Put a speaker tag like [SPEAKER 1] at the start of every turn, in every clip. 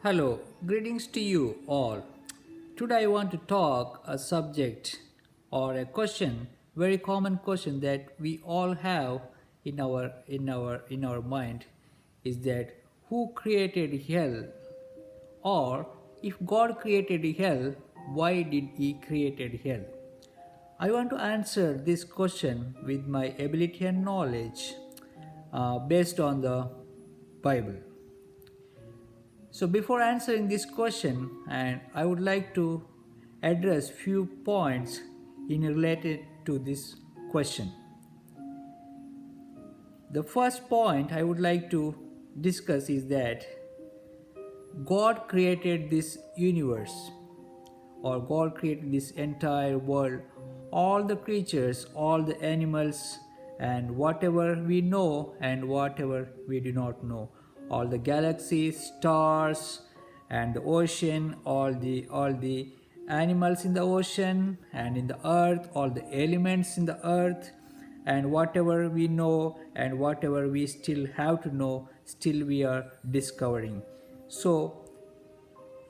[SPEAKER 1] Hello, greetings to you all. Today I want to talk a subject or a question, very common question that we all have in our mind is that who created hell, or if God created hell, why did he created hell? I want to answer this question with my ability and knowledge based on the Bible. So before answering this question, and I would like to address few points in related to this question. The first point I would like to discuss is that God created this universe, or God created this entire world, all the creatures, all the animals, and whatever we know and whatever we do not know, all the galaxies, stars, and the ocean, all the animals in the ocean and in the earth, all the elements in the earth, and whatever we know and whatever we still have to know, still we are discovering. So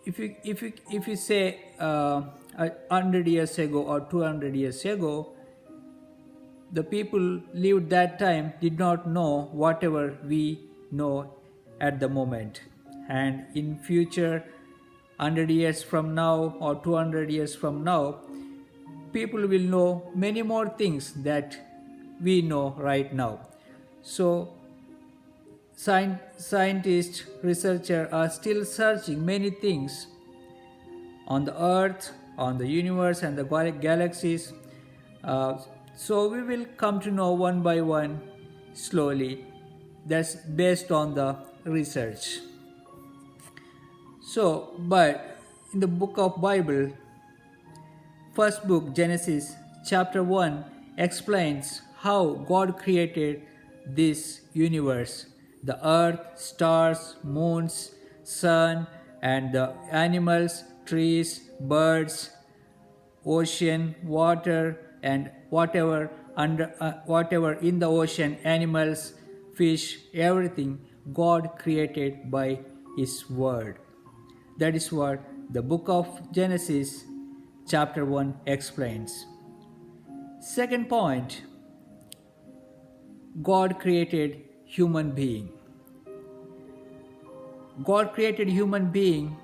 [SPEAKER 1] if you say 100 years ago or 200 years ago, the people lived that time did not know whatever we know at the moment, and in future 100 years from now or 200 years from now, people will know many more things that we know right now. So scientists, researchers are still searching many things on the earth, on the universe, and the galaxies. Uh, so we will come to know one by one slowly. That's based on the research. So, but in the book of Bible, first book Genesis chapter 1 explains how God created this universe, the earth, stars, moons, sun, and the animals, trees, birds, ocean, water, and whatever in the ocean, animals, fish, everything God created by his word. That is what the book of Genesis chapter 1 explains. Second point, God created human being. God created human being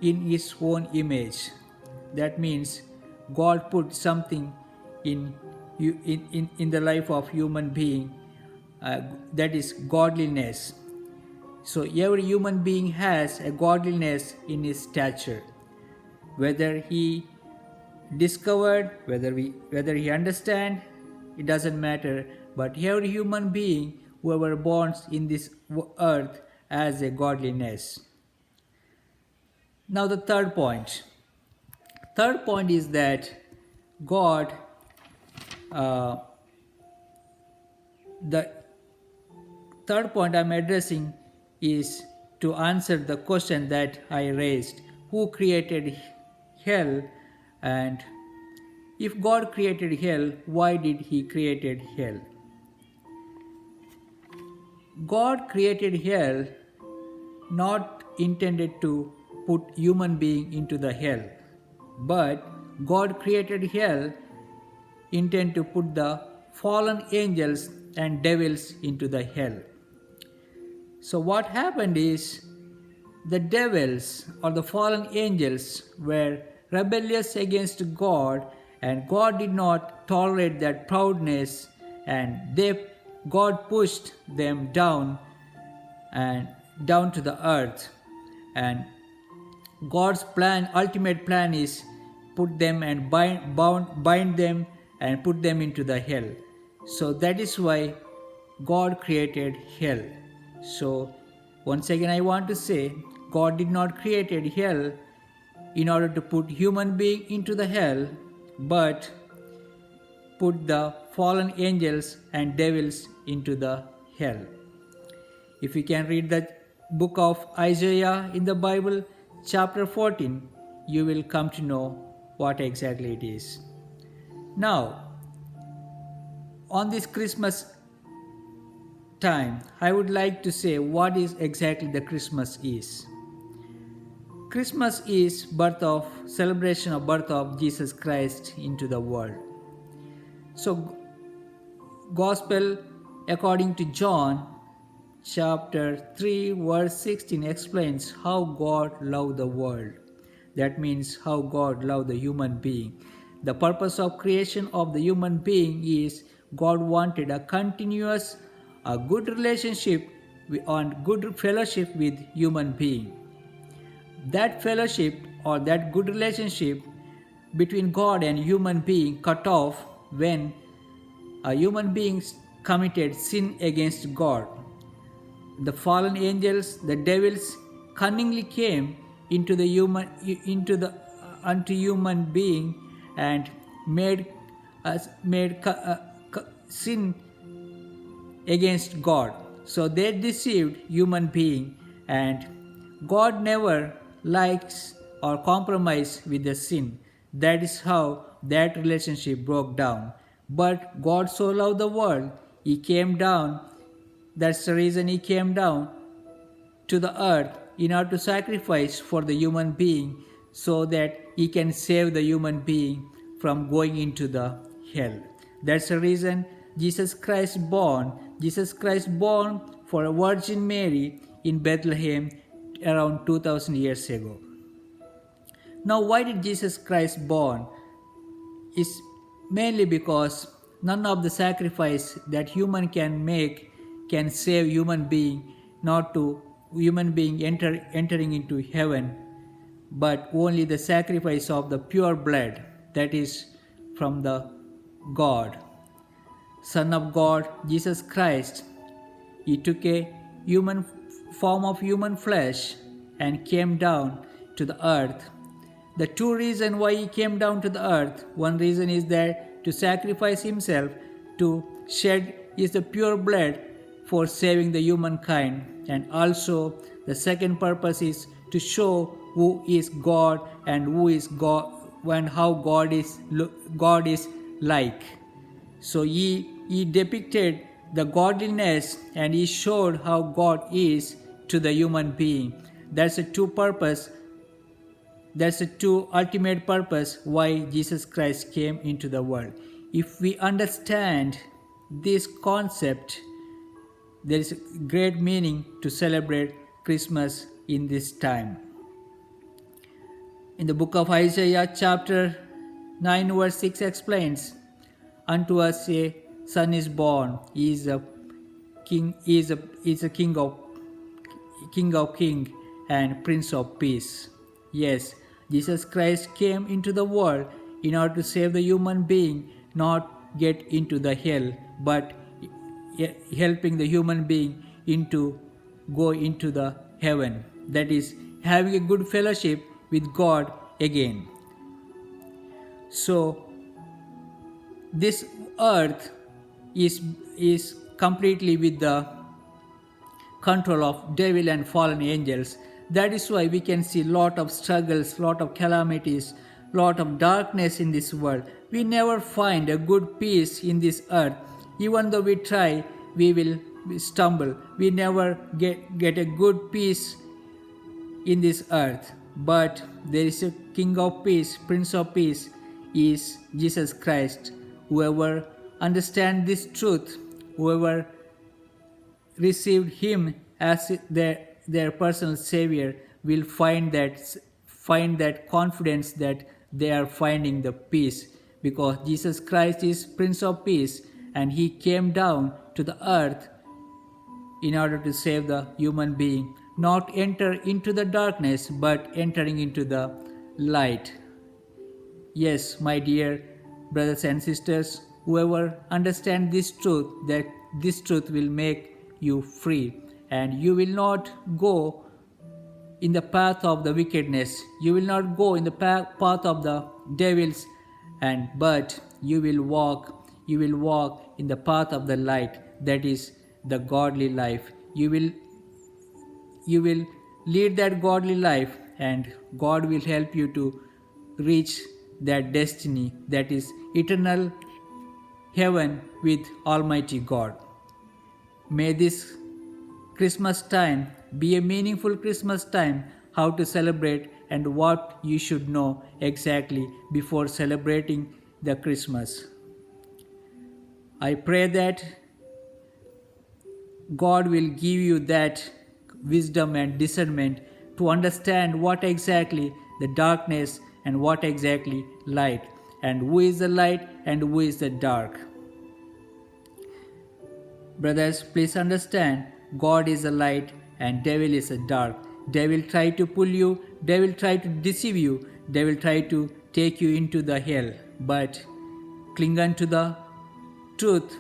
[SPEAKER 1] in his own image. That means God put something in in the life of human being, that is godliness. So every human being has a godliness in his stature. Whether he discovered, whether he understand, it doesn't matter. But every human being, whoever born in this earth, has a godliness. Now the third point. Third point is that God, uh, the third point I'm addressing is to answer the question that I raised: who created hell, and if God created hell, why did he created hell? God created hell not intended to put human being into the hell, but God created hell intend to put the fallen angels and devils into the hell. So what happened is, the devils or the fallen angels were rebellious against God, and God did not tolerate that proudness, and God pushed them down and down to the earth. And God's plan, ultimate plan, is put them and bind them and put them into the hell. So that is why God created hell. So once again I want to say, God did not created hell in order to put human being into the hell, but put the fallen angels and devils into the hell. If you can read the book of Isaiah in the Bible, chapter 14, you will come to know what exactly it is. Now, on this Christmas time, I would like to say what is exactly the Christmas is. Christmas is celebration of birth of Jesus Christ into the world. So Gospel according to John chapter 3 verse 16 explains how God loved the world. That means how God loved the human being. The purpose of creation of the human being is God wanted a continuous, a good relationship and good fellowship with human being. That fellowship or that good relationship between God and human being cut off when a human being committed sin against God. The fallen angels, the devils, cunningly came into the unto human being and made sin against God. So they deceived human being, and God never likes or compromise with the sin. That is how that relationship broke down. But God so loved the world, He came down. That's the reason He came down to the earth in order to sacrifice for the human being so that He can save the human being from going into the hell. That's the reason Jesus Christ born for a Virgin Mary in Bethlehem around 2000 years ago. Now why did Jesus Christ born? Is mainly because none of the sacrifice that human can make can save human being, not to human being entering into heaven, but only the sacrifice of the pure blood, that is from the God, Son of God, Jesus Christ. He took a human form of human flesh and came down to the earth. The two reasons why He came down to the earth, one reason is that to sacrifice Himself, to shed is the pure blood for saving the humankind, and also the second purpose is to show who is God and who is God and how God is like. So he depicted the godliness and He showed how God is to the human being. That's the two purpose. That's the two ultimate purpose why Jesus Christ came into the world. If we understand this concept, there is great meaning to celebrate Christmas in this time. In the book of Isaiah chapter 9 verse 6 explains, "Unto us a son is born, He is a king, king of kings and Prince of peace." Yes, Jesus Christ came into the world in order to save the human being, not get into the hell, but helping the human being go into the heaven. That is, having a good fellowship with God again. So this earth is completely with the control of devil and fallen angels. That is why we can see lot of struggles, lot of calamities, lot of darkness in this world. We never find a good peace in this earth. Even though we try, we will stumble. We never get a good peace in this earth. But there is a King of peace, Prince of peace is Jesus Christ. Whoever understands this truth, whoever received Him as their personal Savior, will find that confidence that they are finding the peace, because Jesus Christ is Prince of peace and He came down to the earth in order to save the human being, not enter into the darkness but entering into the light. Yes, my dear brothers and sisters, whoever understands this truth, that this truth will make you free, and you will not go in the path of the wickedness. You will not go in the path of the devils, but you will walk in the path of the light, that is the godly life. You will lead that godly life, and God will help you to reach that destiny, that is eternal heaven with Almighty God. May this Christmas time be a meaningful Christmas time, how to celebrate and what you should know exactly before celebrating the Christmas. I pray that God will give you that wisdom and discernment to understand what exactly the darkness and what exactly light, and who is the light and who is the dark. Brothers, please understand, God is the light and devil is the dark. They will try to pull you, they will try to deceive you, they will try to take you into the hell. But cling unto the truth,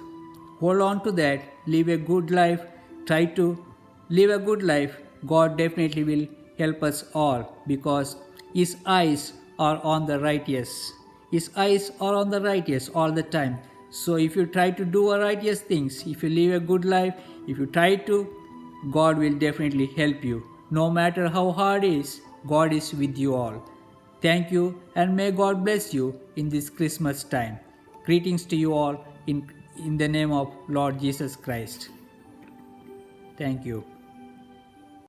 [SPEAKER 1] hold on to that, live a good life, try to live a good life. God definitely will help us all because His eyes are on the righteous. His eyes are on the righteous all the time. So if you try to do righteous things, if you live a good life, if you try to, God will definitely help you. No matter how hard it is, God is with you all. Thank you and may God bless you in this Christmas time. Greetings to you all in the name of Lord Jesus Christ. Thank you.